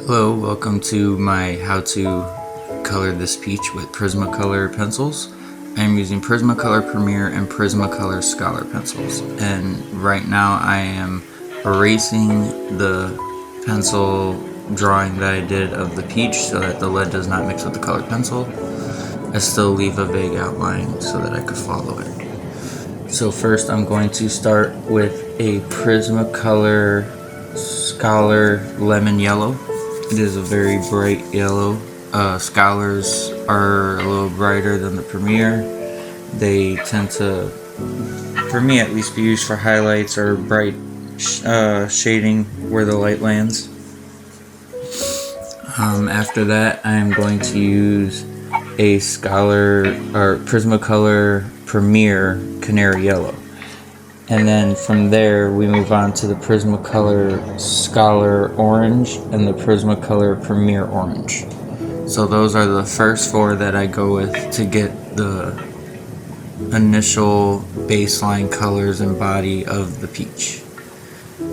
Hello, welcome to my how to color this peach with Prismacolor pencils. I'm using Prismacolor Premier and Prismacolor Scholar pencils, and right now I am erasing the pencil drawing that I did of the peach so that the lead does not mix with the colored pencil. I still leave a vague outline so that I could follow it. So first I'm going to start with a Prismacolor Scholar Lemon Yellow. It is a very bright yellow. Scholars are a little brighter than the Premier. They tend to, for me at least, be used for highlights or bright shading where the light lands. After that, I am going to use a Scholar or Prismacolor Premier Canary Yellow. And then from there, we move on to the Prismacolor Scholar Orange and the Prismacolor Premier Orange. So those are the first four that I go with to get the initial baseline colors and body of the peach.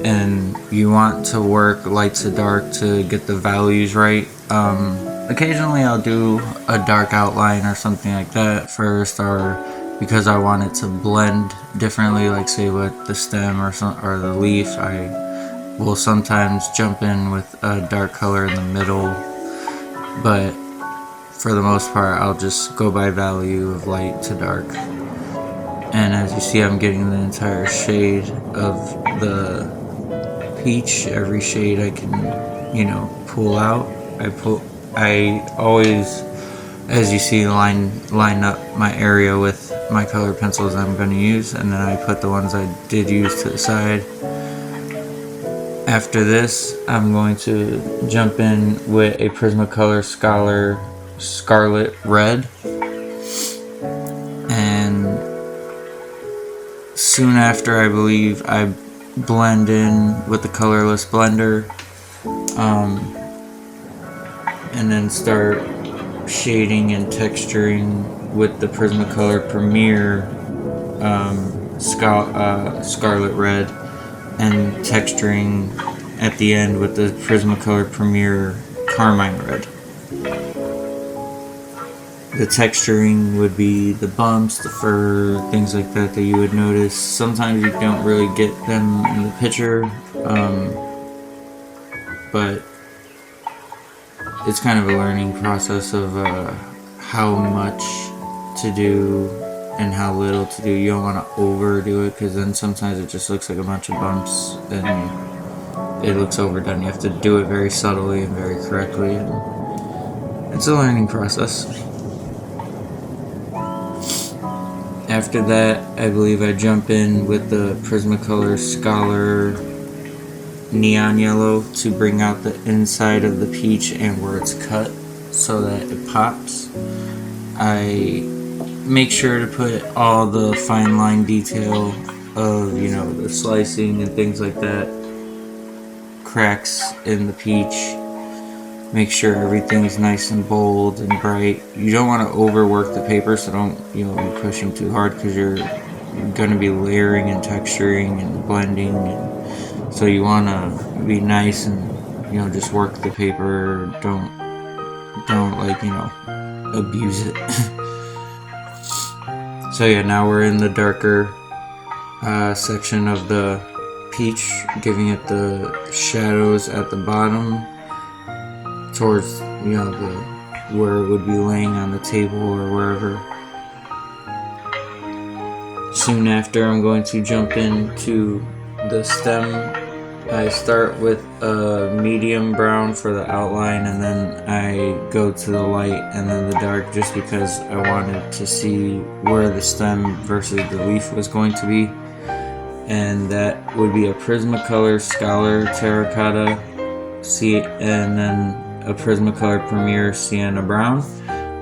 And you want to work light to dark to get the values right. Occasionally I'll do a dark outline or something like that first, or because I want it to blend differently, like say with the stem or the leaf, I will sometimes jump in with a dark color in the middle, but for the most part I'll just go by value of light to dark. And as you see, I'm getting the entire shade of the peach. Every shade I can, pull out. I always, as you see, line up my area with my colored pencils I'm going to use, and then I put the ones I did use to the side. After this, I'm going to jump in with a Prismacolor Scholar Scarlet Red, and soon after, I believe, I blend in with the colorless blender, and then start shading and texturing with the Prismacolor Premier Scarlet Red, and texturing at the end with the Prismacolor Premier Carmine Red. The texturing would be the bumps, the fur, things like that you would notice. Sometimes you don't really get them in the picture, but it's kind of a learning process of how much to do and how little to do. You don't want to overdo it, because then sometimes it just looks like a bunch of bumps and it looks overdone. You have to do it very subtly and very correctly, and it's a learning process. After that, I believe I jump in with the Prismacolor Scholar Neon Yellow to bring out the inside of the peach and where it's cut so that it pops. I make sure to put all the fine line detail of, the slicing and things like that, cracks in the peach. Make sure everything's nice and bold and bright. You don't want to overwork the paper, so don't be pushing too hard, because you're going to be layering and texturing and blending, and so you want to be nice and just work the paper. Don't abuse it. So yeah, now we're in the darker section of the peach, giving it the shadows at the bottom towards where it would be laying on the table or wherever. Soon after, I'm going to jump into the stem. I start with a medium brown for the outline, and then I go to the light and then the dark, just because I wanted to see where the stem versus the leaf was going to be. And that would be a Prismacolor Scholar Terracotta, and then a Prismacolor Premier Sienna Brown,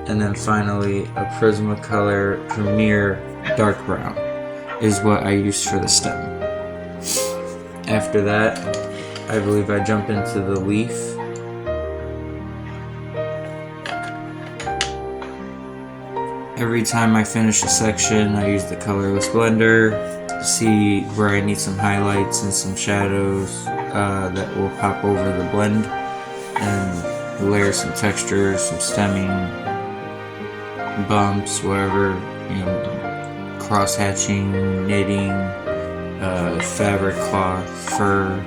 and then finally a Prismacolor Premier Dark Brown is what I used for the stem. After that, I believe I jump into the leaf. Every time I finish a section, I use the colorless blender to see where I need some highlights and some shadows that will pop over the blend. and layer some textures, some stemming, bumps, whatever, cross hatching, knitting, fabric, cloth, fur.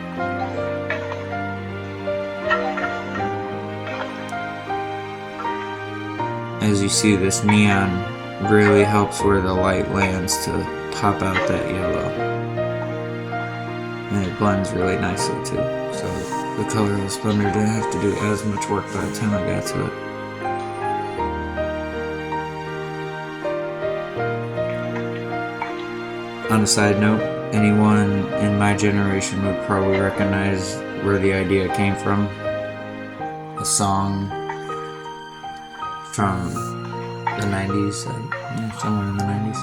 As you see, this neon really helps where the light lands to pop out that yellow, and it blends really nicely too. So the colorless blender didn't have to do as much work by the time I got to it. On a side note, anyone in my generation would probably recognize where the idea came from. A song from the 90s, somewhere in the 90s.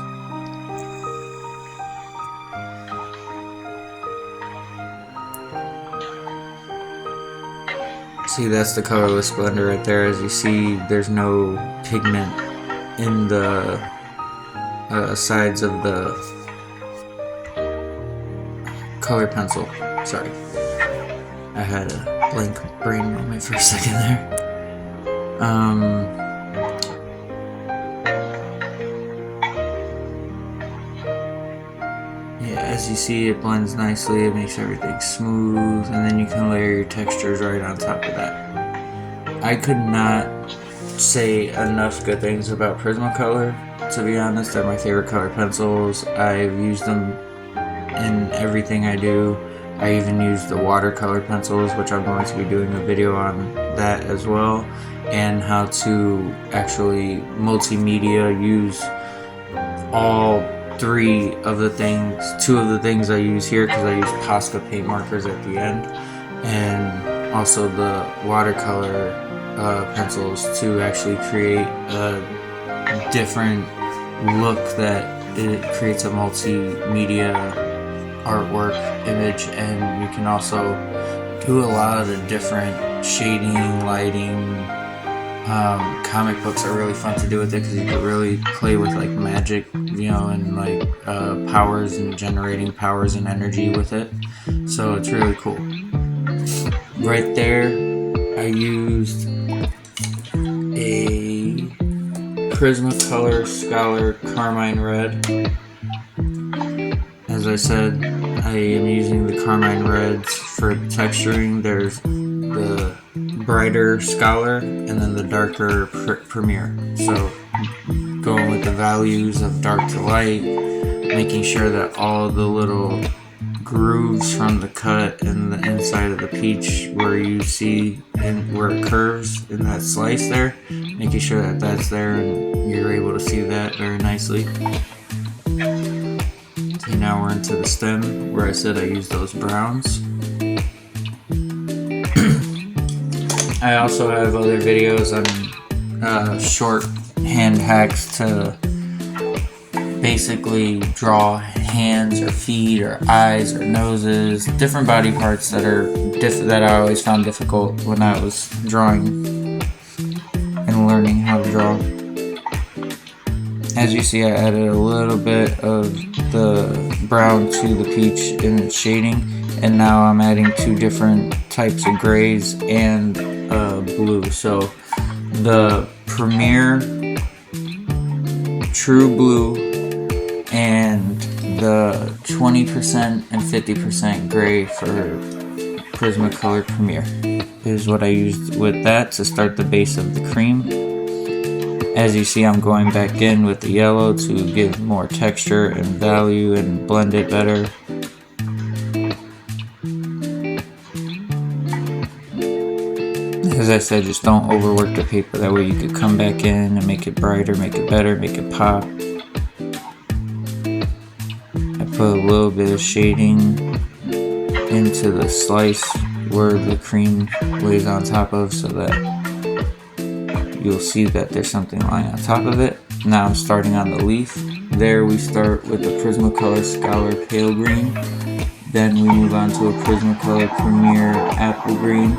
See, that's the colorless blender right there. As you see, there's no pigment in the sides of the color pencil. Sorry, I had a blank brain moment for a second there. Yeah, as you see, it blends nicely, it makes everything smooth, and then you can layer your textures right on top of that. I could not say enough good things about Prismacolor, to be honest. They're my favorite color pencils. I've used them in everything I do. I even use the watercolor pencils, which I'm going to be doing a video on that as well, and how to actually multimedia use all three of the things. Two of the things I use here because I use Posca paint markers at the end, and also the watercolor pencils to actually create a different look that it creates a multimedia artwork image. And you can also do a lot of the different shading, lighting. Comic books are really fun to do with it because you can really play with like magic, and like powers and generating powers and energy with it. So it's really cool. Right there, I used a Prismacolor Scholar Carmine Red. As I said, I am using the Carmine Reds for texturing. There's the brighter Scholar and then the darker Premier. So going with the values of dark to light, making sure that all the little grooves from the cut and the inside of the peach where you see and where it curves in that slice there, making sure that that's there and you're able to see that very nicely. Okay, now we're into the stem where I said I used those browns. I also have other videos on short hand hacks to basically draw hands or feet or eyes or noses, different body parts that are that I always found difficult when I was drawing and learning how to draw. As you see, I added a little bit of the brown to the peach in its shading, and now I'm adding two different types of grays and blue. So the Premier True Blue and the 20% and 50% gray for Prismacolor Premier is what I used with that to start the base of the cream. As you see, I'm going back in with the yellow to give more texture and value and blend it better. As I said, just don't overwork the paper. That way you could come back in and make it brighter, make it better, make it pop. I put a little bit of shading into the slice where the cream lays on top of, so that you'll see that there's something lying on top of it. Now I'm starting on the leaf. There we start with the Prismacolor Scholar Pale Green. Then we move on to a Prismacolor Premier Apple Green.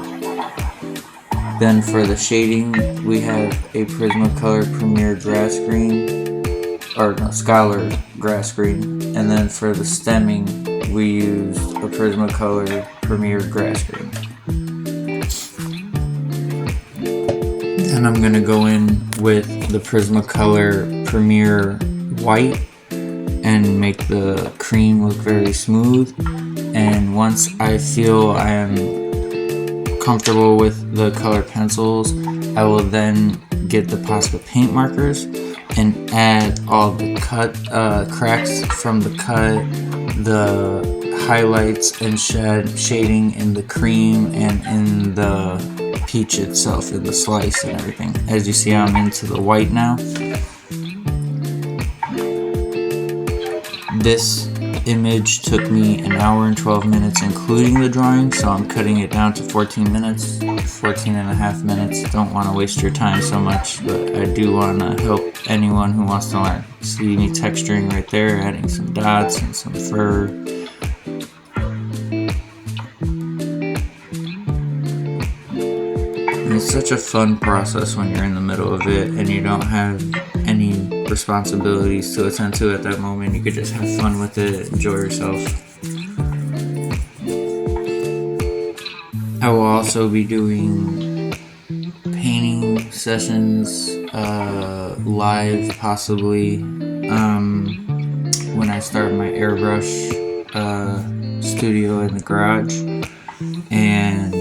Then for the shading, we have a Prismacolor Premier Grass Green, or no, Scholar Grass Green. And then for the stemming, we used a Prismacolor Premier Grass Green. Then I'm gonna go in with the Prismacolor Premier White and make the cream look very smooth. And once I feel I am comfortable with the colored pencils, I will then get the Posca paint markers and add all the cracks from the cut, the highlights and shading in the cream and in the peach itself, in the slice and everything. As you see, I'm into the white now. This image took me an hour and 12 minutes including the drawing, so I'm cutting it down to 14 minutes, 14 and a half minutes. Don't want to waste your time so much, but I do want to help anyone who wants to learn. See me texturing right there, adding some dots and some fur. And it's such a fun process when you're in the middle of it and you don't have any responsibilities to attend to at that moment. You could just have fun with it, enjoy yourself. I will also be doing painting sessions live, possibly, when I start my airbrush studio in the garage, and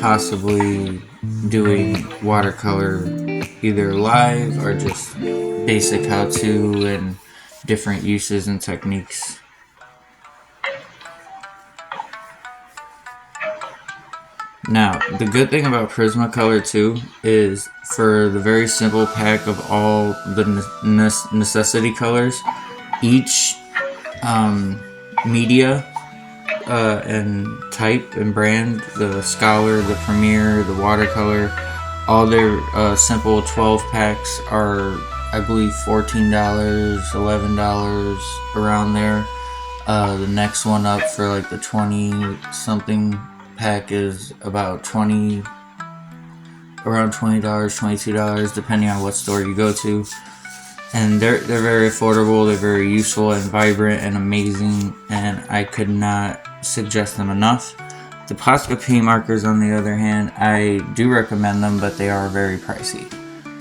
possibly doing watercolor either live or just basic how-to and different uses and techniques. Now, the good thing about Prismacolor too is for the very simple pack of all the necessity colors, each media and type and brand, the Scholar, the Premier, the Watercolor, all their simple 12 packs are, I believe, $14, $11, around there. The next one up for like the 20 something pack is about around $20, $22, depending on what store you go to. And they're very affordable, they're very useful and vibrant and amazing, and I could not suggest them enough. The Posca paint markers, on the other hand, I do recommend them, but they are very pricey.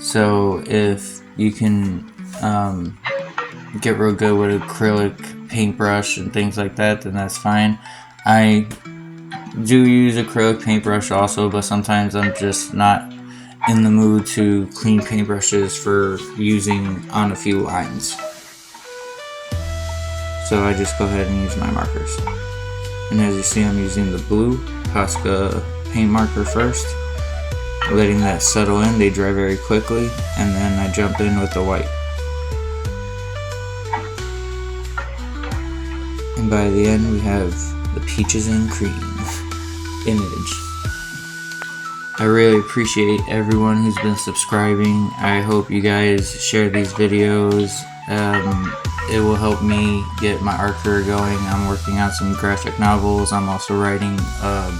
So if you can get real good with acrylic paintbrush and things like that, then that's fine. I do use acrylic paintbrush also, but sometimes I'm just not in the mood to clean paintbrushes for using on a few lines. So I just go ahead and use my markers. And as you see, I'm using the blue Posca paint marker first, letting that settle in. They dry very quickly, and then I jump in with the white. And by the end, we have the peaches and cream image. I really appreciate everyone who's been subscribing. I hope you guys share these videos. It will help me get my art career going. I'm working on some graphic novels. I'm also writing a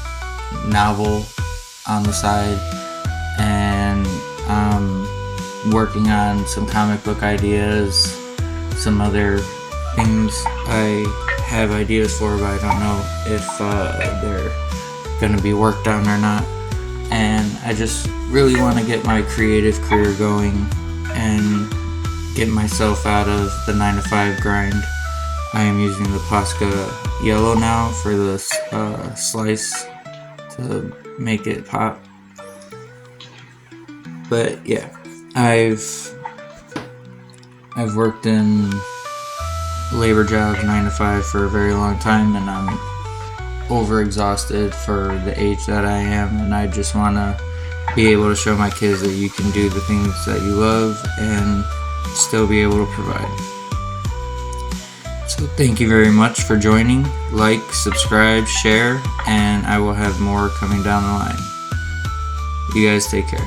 novel on the side, and I'm working on some comic book ideas, some other things I have ideas for, but I don't know if they're gonna be worked on or not. And I just really want to get my creative career going and get myself out of the 9-to-5 grind. I am using the Posca yellow now for the slice to make it pop. But yeah, I've worked in labor jobs 9-to-5 for a very long time, and I'm overexhausted for the age that I am, and I just want to be able to show my kids that you can do the things that you love and still be able to provide. So thank you very much for joining. Like, subscribe, share, and I will have more coming down the line. You guys take care.